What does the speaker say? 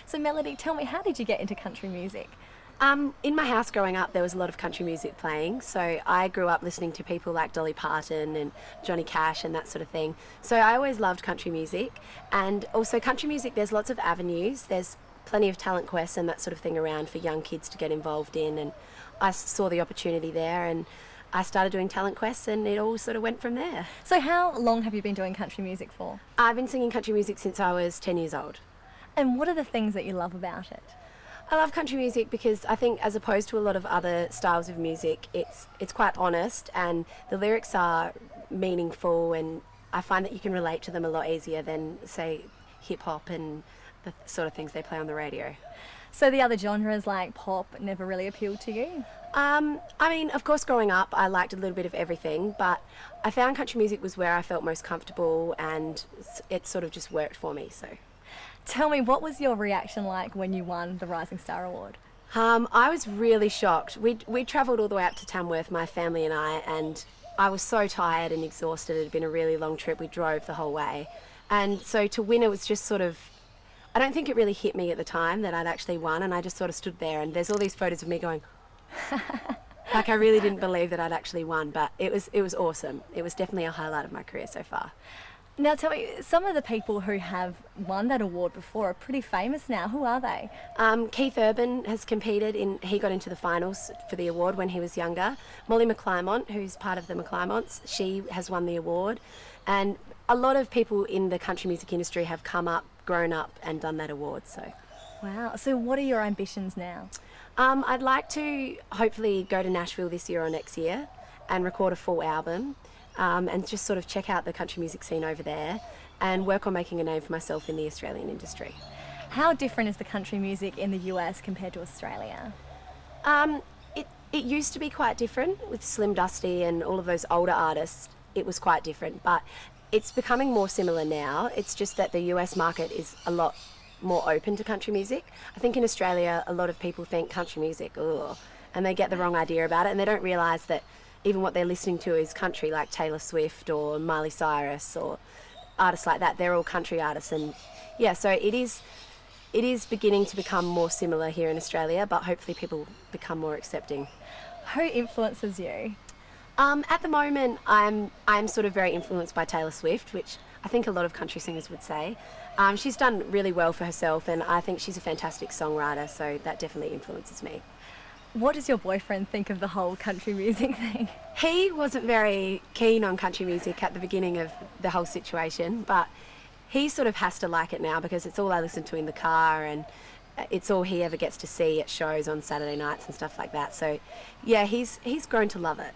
So Melody, tell me, how did you get into country music? In my house growing up, there was a lot of country music playing. So I grew up listening to people like Dolly Parton and Johnny Cash and that sort of thing. So I always loved country music. And also country music, there's lots of avenues. There's plenty of talent quests and that sort of thing around for young kids to get involved in. And I saw the opportunity there and I started doing talent quests and it all sort of went from there. So how long have you been doing country music for? I've been singing country music since I was 10 years old. And what are the things that you love about it? I love country music because I think, as opposed to a lot of other styles of music, it's quite honest and the lyrics are meaningful, and I find that you can relate to them a lot easier than, say, hip hop and the sort of things they play on the radio. So the other genres like pop never really appealed to you? I mean, of course, growing up, I liked a little bit of everything, but I found country music was where I felt most comfortable, and it sort of just worked for me. So. Tell me, what was your reaction like when you won the Rising Star Award? I was really shocked. We travelled all the way up to Tamworth, my family and and I was so tired and exhausted. It had been a really long trip. We drove the whole way. And so to win, it was just sort of, I don't think it really hit me at the time that I'd actually won, and I just sort of stood there, and there's all these photos of me going, like I really didn't believe that I'd actually won, but it was awesome. It was definitely a highlight of my career so far. Now tell me, some of the people who have won that award before are pretty famous now. Who are they? Keith Urban has competed he got into the finals for the award when he was younger. Molly McClymont, who's part of the McClymonts, she has won the award. And a lot of people in the country music industry have come up, grown up and done that award. So. Wow. So what are your ambitions now? I'd like to hopefully go to Nashville this year or next year and record a full album. And just sort of check out the country music scene over there and work on making a name for myself in the Australian industry. How different is the country music in the US compared to Australia? It used to be quite different with Slim Dusty and all of those older artists. It was quite different, but it's becoming more similar now. It's just that the US market is a lot more open to country music. I think in Australia, a lot of people think country music, ugh, and they get the wrong idea about it, and they don't realise that even what they're listening to is country, like Taylor Swift or Miley Cyrus or artists like that. They're all country artists, and yeah, so it is beginning to become more similar here in Australia, but hopefully people become more accepting. Who influences you? At the moment, I'm sort of very influenced by Taylor Swift, which I think a lot of country singers would say. She's done really well for herself, and I think she's a fantastic songwriter, so that definitely influences me. What does your boyfriend think of the whole country music thing? He wasn't very keen on country music at the beginning of the whole situation, but he sort of has to like it now because it's all I listen to in the car, and it's all he ever gets to see at shows on Saturday nights and stuff like that. So yeah, he's grown to love it.